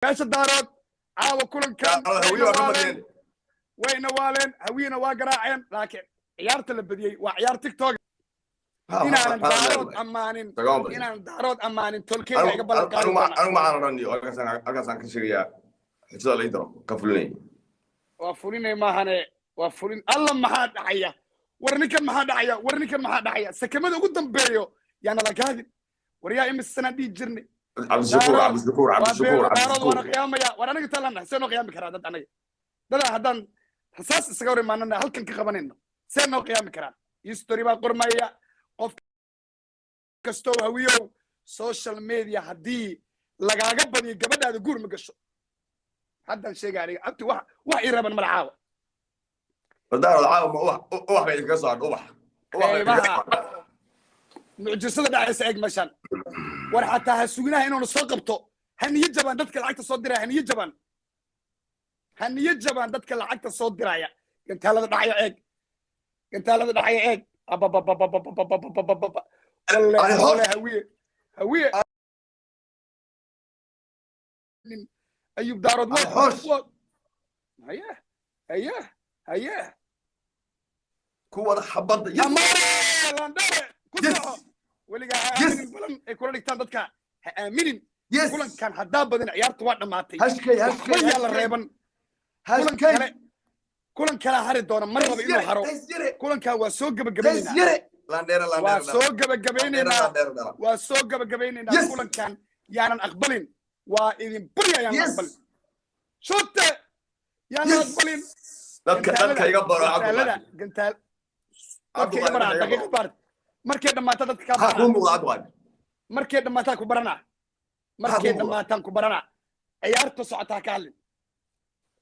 كاش الدارات عاو كلن كان وين والين هوينا واقراعين لكن عيارت اللي بدي وعيار تيك توك إنا دارود أمانين إنا دارود أمانين تركيا قبل أنا ما أعرفني أقصى كشريعة حتى لا يدرو كفلني وفلني ما هني وفلن الله ما حد عيا ورنيك ما حد عيا ورنيك ما حد عيا سكمل قدام بيو يعني لا قاعد وريا إم السنة دي جرني عبد الشكور عبد الشكور عبد الشكور عبد الشكور وانا قيام يا وانا قلت لنا سينو قيام كرا انا دada hadan xasaas isaga hor imaanana halkan ka qabanayno seen oo qiyaami karaan history ba qormaya qof kasto hawiyo social media hadii lagaaga badiyo gabadhaada guur ma gasho hadan sheegay abti wax i raban malcaawa wadaar caawa wax bay ka soo wax mucjisada dhacaysa eeg mashan war xataa ha suginaha inuu soo qabto haniye jaban dadka lacagta soo diray haniye jaban هني جبان دتك العقد صوت درايا انت هذا دحيا ايج انت هذا دحيا ايج ابا بابا بابا بابا بابا بابا والله هويه ايوب دارود هيا كو حبط يا لاندر كله ولي قاعد يقول لك دتك امين كلن كان حدا بدن عيارته waa dhamaatay هشكي يلا ريبن كلن كلا هاري دونا مرة بينو هارو كلن كان وسوق بجبيننا وسوق بجبيننا كلن كان يعني أقبلين وإذن بريا يعني أقبل شوت يعني أقبلين دتك يقبر لا قلت يقبر دقيقة بارد مركز لما تدك كبرنا مركز لما تكبرنا مركز لما تكبرنا عيارته صعتها كالين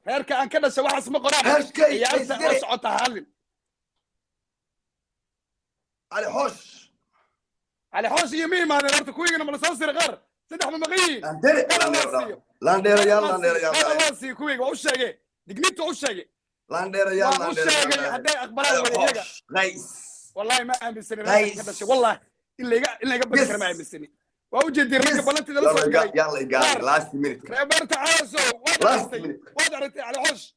هيرك أن كذا سواء اسمه قرآن عيارته صعتها هالين على حوش يمين ما نرتك كوينا من الصوصير غير سدح من مغيين لاندير يلا راسي كويك وش شيء دقنيته وش شيء لاندير يلا وش شيء هدي أخبار ولا غيس والله ما أمي السنة هذا الشيء والله إلا قبل كلام ما أمي السنة وأوجد الرجل بلنتي ده لسه يلا قال لاست مينيت كبرت عاسو وضعت على حوش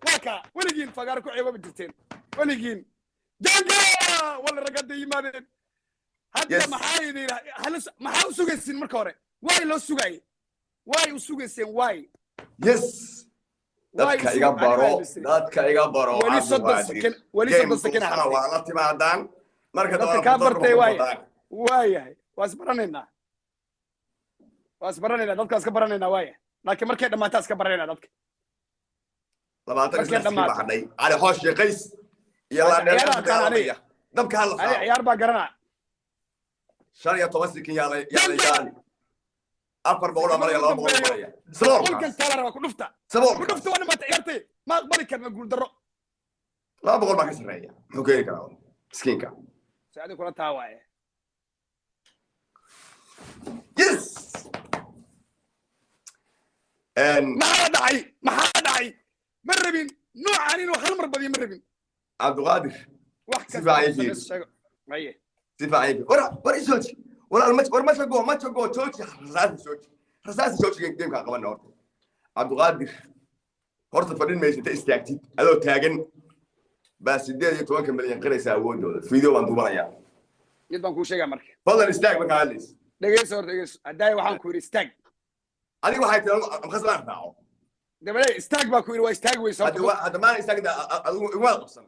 واكا ولقين فقاركو عيبه بالجتين ولقين جنجا ولا رقد يمانين هذا محايدين محاو سوغيسين مركوري واي لو سوغاي واي سوغيسين واي يس دادك iga baro ولي صد سكن انا والله تمادان marka dad ka bartay waay wasbaranayna dadkaas ka baranayna waay laakiin markay dhamaataa iska baranayna dadka labaatan sano baxday ali hoosh qays iyo la dheer dabka hal ay ciyaar ba garana 15 sakin yaala afar boqol ama laba boqol sabab kulkan kala raba ku dhufta wana ma ciyaartay ma aqbali karna guul daro laba boqol ba ka sareeya muxuu keeni karaa miskiinka saacadu kula taawaaye yes ما دعي مربين نوع عنين وخل مربدي مربين عبد القادر وحكي سيفا عيبي ورا سوتي ولا ما تشجو توتي رصاص سوتي جيم كان قبل نور عبد القادر horta fadhin meesha inta istaagtid adoo taagan baa 18 milyan qiraysa awoodooda video baan duubanayaa mid baan ku sheegaa marka fadlan istaag markaa hadlis dhageyso hadday waxaan ku yiri istaag adiga waxay tahay am khaslaan raaco dabale istaag baa ku yiri waa istaag way soo hada ma istaag adigu iguma qabsan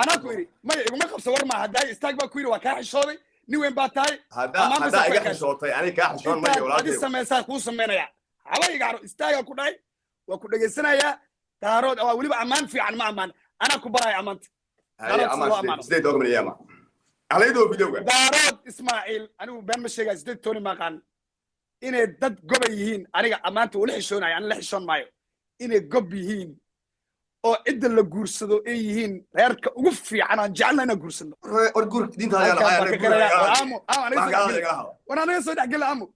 ana ku yiri ma iguma qabsan war ma hadday istaag baa ku yiri waa ka xishooday ni weyn baa tahay hada iga xishootay aniga ka xishoon ma iyo walaal sameeyay ku sameeynaya haba iga istaag ku dhaay waa ku dhageysanaya daarood waa waliba amaan fiican ma amaan ana ku baray amaanta amaan sidee doog miliyama عليدو فيديو دارود اسماعيل انا بان ما شيغا سيد توني ما قان اني دد غوب يهين انيغا امانته ولا خشوناي انا لا خشون مايو اني غوب يهين oo cid la guursado ay yihiin reerka ugu fiican aan jecelna guursano guur diinta wana soo dhaxgal amo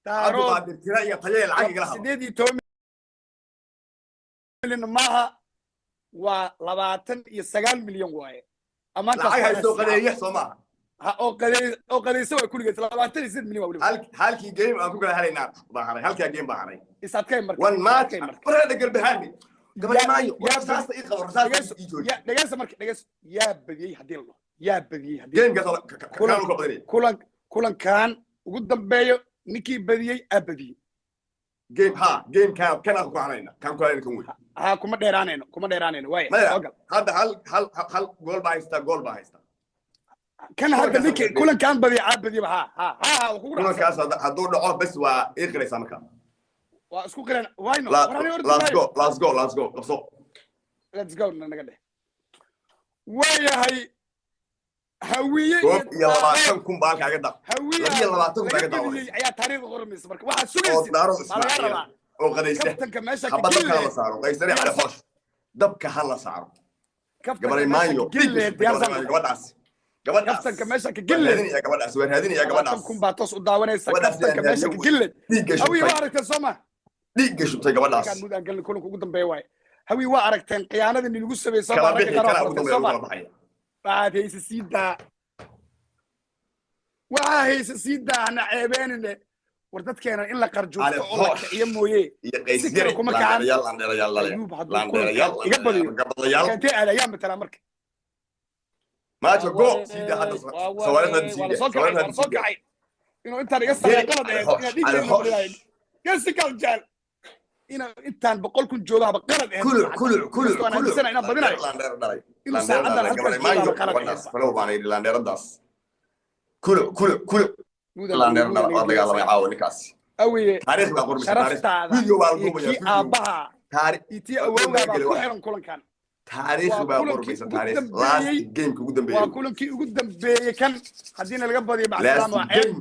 daarood tira iyo tayay lacag igala hado 18 milyan maaha waa 29 milyan waaye amaanta ay soo qadeeyay Soomaa oo qadayso way kuligeed 28 milyan waa waliba halkii game aan ku kala helaynaa baaharay halka game baaharay isaadkay marka one match barada galbahaani gabalmaayo wasaasta ii qabo rasaasta ii jooji dhageysa marka dhageysa yaa badiyay hadii la yaa badiyay hadii game ka badiyay kulankan ugu dambeeyo ninkii badiyay abadiyay game kan aan ku halayna kan ku halayna kan weey kuma dheeraanayno way hadda hal gool baa haysta كان هذا ليك كلن كان بدي عبدي ها كلن كاس هذول دعوه بس ويقري سمكه واسكو قرن واي نو let's go نقدر ويا هي هويه يا لباتن كون بالك اغدا هويه يا لباتن كون اغدا يا تاريخ غرميس marka waxa sugaysi oo qadaysta kabtanka meesha ka gilay habada saaro qaysari ala xosh dabka hala saaro gabaray maayo gabadhaas كابتن كماشا كجلد يا جماعه سوير هذين يا جماعه كم باطوس وداونيسا كابتن كماشا كجلد هوي وارك السما ديق شفتي جماعه كان مودان قال كلكم ugu dambeey way hawi waa aragteen qiyaanada in lagu sameeyay sababta baad haysa siida waa haysa siida ana ceebeenine war dadkeena in la qarjo oo iyo mooyee iyo kuma kaan iga badiyo kantee aad ayaan matala marka ما تجو سيدي هذا سوالفنا سيدي سوالفنا سيدي إنه أنت رجعت قلد قصك الجال إنه أنت بقول كن جواب بقلد كل أنا سنة أنا بدنا إنه ساعدنا هالكلام فلو باني لاندير داس كل لاندير نرد على يعاون كاس أوي تاريخ بقول مش تاريخ فيديو بالكم أباها تاريخ يتي أول بقول كلن كان تاريخ بقربيس تاريخ لاست جيم كوغو دمبيه وكلنكي ugu dambeeyay kan hadina laga badiyo bacdaan waa ceeb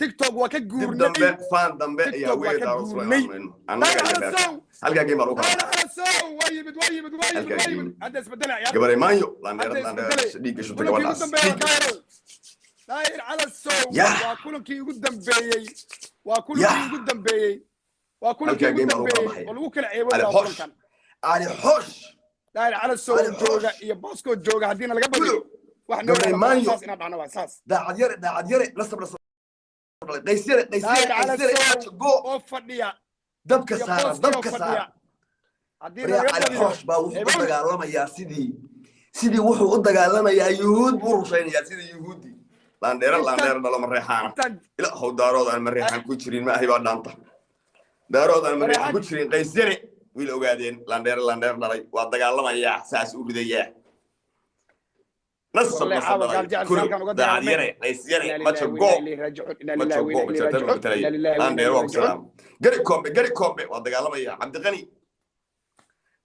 TikTok waa ka guurnay fan dambe ayaa weeyda Rasulullah anaga halka game baro way hada isbedela ya gabaray maayo lander dhiiga shubta gabadhaas daayir ala soo waa kulankii ugu dambeeyay oo lagu kala ceebo kulankan ali xosh daayir ala soo jooga iyo boosko jooga hadina laga badiyo wax gabaray maayo ina dhacna waa saas daacad yare nasab qaysire go oo fadhiya dabka saara hadii laga xosh baa wuxuu u dagaalamayaa sidii wuxuu u dagaalamayaa yuhuud buu rusheynaya sidii yuhuudi laandheer dhalo mareexaan ila how daarooda aan mareexaan ku jirin ma ahi baa dhaanta daarooda aan mareexaan ku jirin qaysire wiil ogaadeen laandheer dhalay waa dagaalamayaa saas u ridayaa نصب كل داعيره قيسيره ما تشقو اندير وقت سلام قري كومبي ودغالميا عبد الغني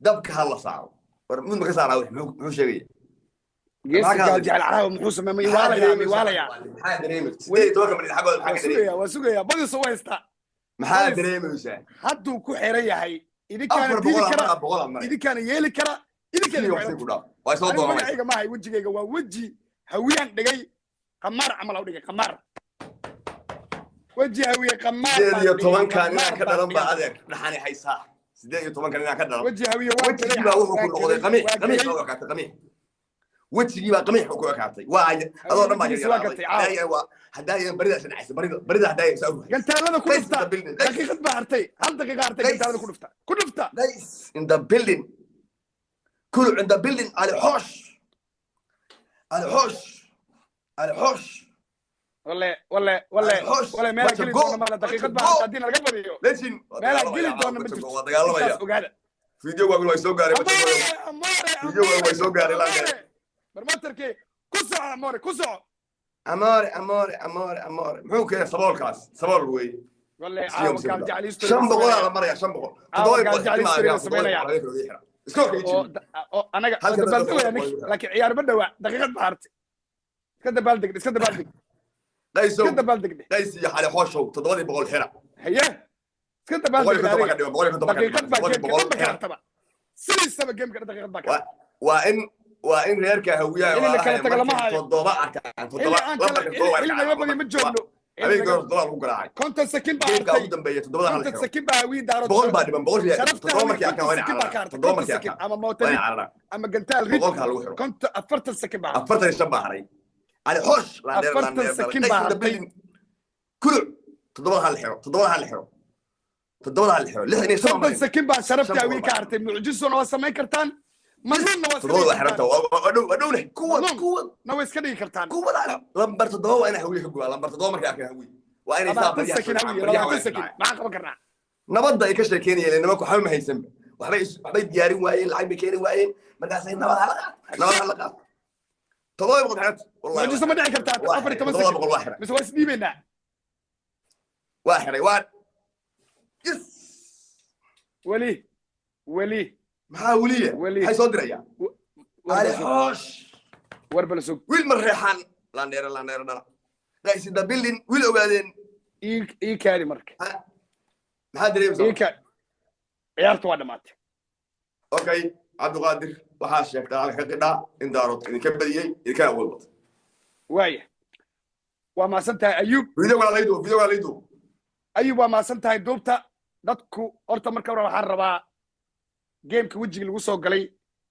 دبك هلا صار من ما صار وحو شيغي قال جعل عراو محوس ما يواليا maxaa dareemaysaa sidee tobanka minid xaqooda maxaa dareemaysaa waa sugaya badi soo haysta maxaa dareemaysaa hadduu ku xiran yahay idinkaana yeeli kara waa soo doonay ayaga ma hay wajigayga waa waji hawiyaan dhigay qamar amal dhigay qamar waji hawiye qamar 18 kan inaan ka dhalan baa adeer dhaxani haysaa 18 kan inaan ka dhalan waji hawiye waa wajigi baa wuxuu ku noqday qamiix oo ka qamiix wajigi baa qamiix oo ka kaatay waa adoo dhan baa yahay hadaayan barida sanaysa barida hadaayan soo gantaalada ku dhufta daqiiqad baa hartay hal daqiiqa hartay gantaalada ku dhufta nice in the building كل عند بيلدين على حوش والله ما قلت لهم ما دقيقه بعد قاعدين القبر ليشين ما قلت لهم من فيديو واقول واي سو غاري فيديو واي سو غاري لا برمتركي كسع امور محو كده صبول وي والله كان جعل يستر شنبغ ولا مره شنبغ كان جعل يستر أنا هذا بالدوي لكن عيار بدوي دقيقة بحرت كده بالدق كده بالدق ليس يا حالي حوشو تضوي بقول حرة هي كده بالدق دقيقة بحرت سلسة بجيم كده دقيقة بحرت وإن غيرك هوية اللي كانت تقلمها تضوع اللي ما يبغى يمجونه أبي يقول دولار وقراعي كنت سكين بحرتي كنت سكين بهوي دارو بقول بعد ما بقول يا تضومك يا كان أما موتني أما قلت الغيب كنت أفرت السكين بحرتي أفرت الشبه علي على حوش لاندير أفرت سكين بارتي كله تضبط هالحرو لحني صدق سكين بار شرفتي أوي كارتي معجزة نواس ما يكرتان مظن نواس تضبط حرته ودوله قوة نواس كذي كرتان قوة لا لمبر تضبط أنا هوي حقوق لمبر تضبط ما كان هوي وأنا صعب سكين هوي سكين ما أخبر كرنا نبض يكشف كيني لأنه ماكو حمام هيسم وحبي دياري وين العيب كيني وين ما قاعد نبض حلقات تضوي بقول حرت والله معجزة ما دعي كرتان أفرت تمسك بس هو اسمي بينا واحد يس ولي maxaa weliya maxay soo dirayaan ali xoosh warbal sug wiil marreexan landheera dhala raisida billin wiil ogaadeen ii kaadi marka maxaa dareemaysaa ciyaartu waa dhamaatay okay cabdiqaadir waxaa sheegtaa halka qidhaa in daarood idinka badiyey idinka awood badan waaya waa maasan tahay ayuub video waa laydu ayuub waa maasan tahay duubta dadku horta marka hore waxaan rabaa geemka wejiga lagu soo galay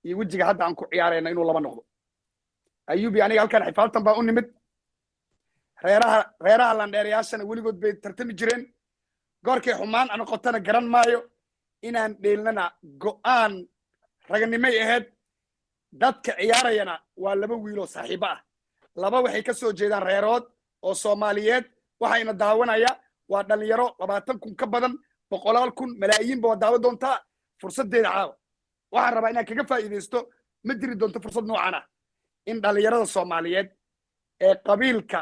iyo wejiga hadda aan ku ciyaarayna inuu laba noqdo ayuubi aniga halkan xifaaltan baa u nimid reeraha landheerayaashana weligood bay tartami jireen goorkay xumaan aan noqotana garan maayo inaan dheelnana go'aan raganimay ahayd dadka ciyaarayana waa laba wiiloo saaxiibo ah laba waxay ka soo jeedaan reerood oo soomaaliyeed waxayna daawanaya waa dhalinyaro 20 kun ka badan 100 kun malaayiinba waa daawo doontaa fursaddeeda caawa waxaan rabaa inaan kaga faa'iidaysto ma jiri doonto fursad noocan ah in dhalinyarada soomaaliyeed ee qabiilka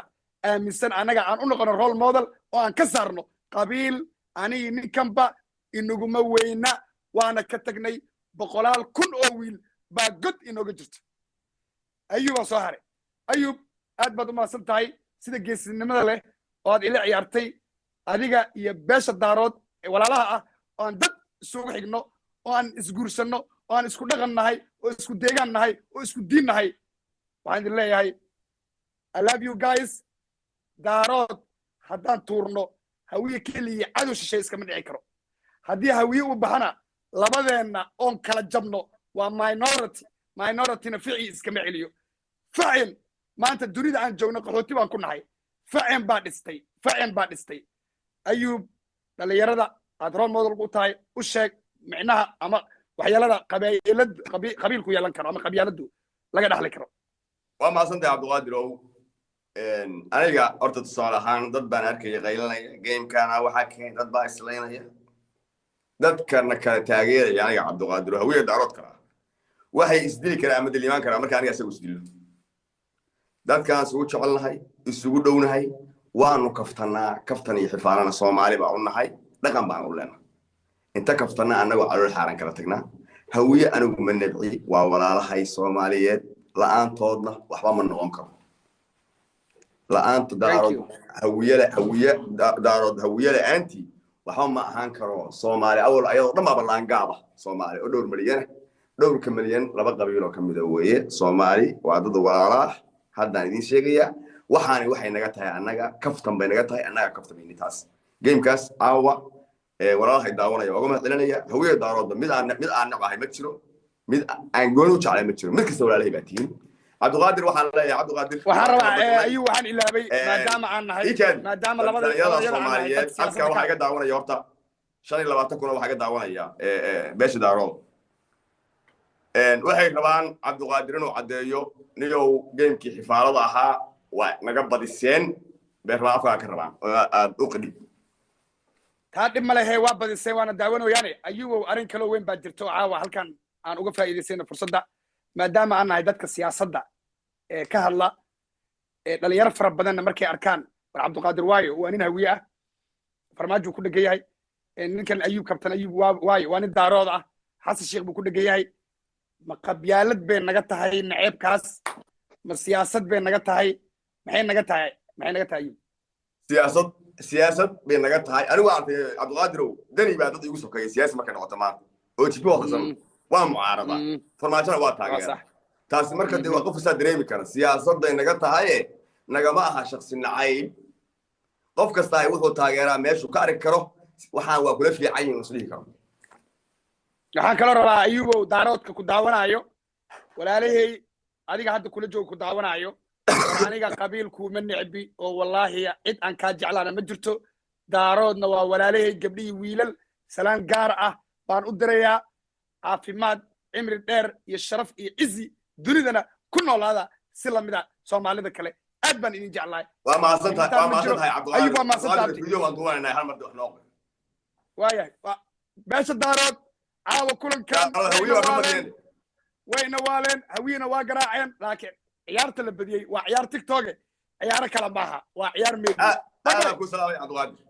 aaminsan annaga aan u noqono role model oo aan ka saarno qabiil anigi ninkanba inaguma weyna waana ka tagnay 100 kun oo wiil baa god inooga jirto ayuubaa soo haray ayuub aad baad u mahadsan tahay sida geesinimada leh oo aad ila ciyaartay adiga iyo beesha daarood ee walaalaha ah oo aan dad isugu xigno oo aan isguursanno oo aan isku dhaqan nahay oo isku deegaan nahay oo isku diin nahay waxaan idin leeyahay I love you guys daarood haddaan tuurno hawiye keliya cadow shishay iskama dhici karo haddii hawiye u baxana labadeenna oon kala jabno waa minorityna ficii iskama celiyo facin maanta dunida aan joogno qaxooti baan ku nahay facin baa dhistay ayuub dhalinyarada aad role model u tahay u sheeg micnaha ama waxyaalada qabiilku yeelan karo ama qabyaaladu laga dhaxli karo waa mahadsantahay cabdiqaadir ow aniga horta tusaale ahaan dad baan arkaya qaylanaya gamekana waxaa keenay dad baa islaynaya dadkana kala taageeraya aniga cabdiqaadir hawiye daarood kala waxay isdili karaa ama dilimaan karaa marka aniga isagu isdilo dadkaan isugu jecelnahay isugu dhownahay waanu kaftan iyo xifaalana soomaali baa u nahay dhaqan baan u leenahay inta kaftana anagoo calool xaaran kala tagnaa hawiye anigu ma nabci waa walaalahay soomaaliyeed la'aantoodna waxba ma noqon karo la'aanta daarood hawiye la'aantii waxba ma ahaan karo soomaali awal ayadoo dhan baaba laangaaba soomaali oo dhowrka milyan laba qabiiloo ka mida weeye soomaali waa dad walaalaah haddaan idiin sheegayaa waxaani waxay naga tahay annaga kaftan bay naga tahay annaga kaftamayni taas gamekaas caawa walaalahay daawanaya waa uga mahadcelinaya hawiye daaroodba mid aan nacahay ma jiro mid aan gooni u jeclay ma jiro mid kasta walaalahay baa tihiin cabdiqaadir waxaan leeyahay cabdiqaadir waxaan rabaa ayuu waxaan ilaabay maadaama aan nahay maadaama labada soomaaliyeed halkaa waxaa iga daawanaya horta 25 kuna waxaa iga daawanaya beesha daarood waxay rabaan cabdiqaadir inuu caddeeyo niyow gamekii xifaalada ahaa waa naga badiseen bay rabaan afkaa ka rabaan aad u qadhi taa dhib ma lehe waa badiseen waana daawanoyaane ayugow arrin kaloo weyn baa jirto caawa halkan aan uga faa'iidaysayna fursadda maadaama aan nahay dadka siyaasadda ee ka hadla ee dhalinyaro fara badanna markay arkaan war cabdiqaadir waayo waa nin hawiye ah farmaajo ku dhegan yahay ninkan ayuub kabtan ayuub waayo waa nin daarood ah xasan sheekh buu ku dhegan yahay ma qabyaalad bay naga tahay naceebkaas ma siyaasad bay naga tahay maxay naga tahay ayuub siyaasad bay naga tahay anigu artay cabdiqaadirow dani baa dad igu sokeeyay siyaasi markay noqoto maanta oo jibi waqtisan waa mucaarada farmaajona waa taageera taasi marka dee waa qof isaa dareemi kara siyaasadday naga tahaye nagama aha shaksi nacayb qof kasta ay wuxuu taageeraa meeshuu ka arki karo waxaan waa kula fiican yihin isdhihi karo waxaan kaloo rabaa ayuubow daaroodka ku daawanayo walaalahey adiga hadda kula jooga ku daawanayo aniga qabiilku ma nicbi oo wallahi cid aan ka jeclaana ma jirto daaroodna waa walaalahay gabdhii wiilal salaan gaar ah baan u dirayaa caafimaad cimri dheer iyo sharaf iyo cizi dunidana ku noolaada si lamida Soomaalida kale aad baan idin jeclahay waa maasantahay Cabduqaadir ayuu waa maasantahay video waan duwanaa hal mar wax noo waayahay beesha daarood caawa kulankan wayna waaleen hawiyana waa garaaceen laakiin ciyaarta la badiyay waa ciyaar TikTok ciyaar kala maaha waa ciyaar meedia aad ku salaamay Cabduqaadir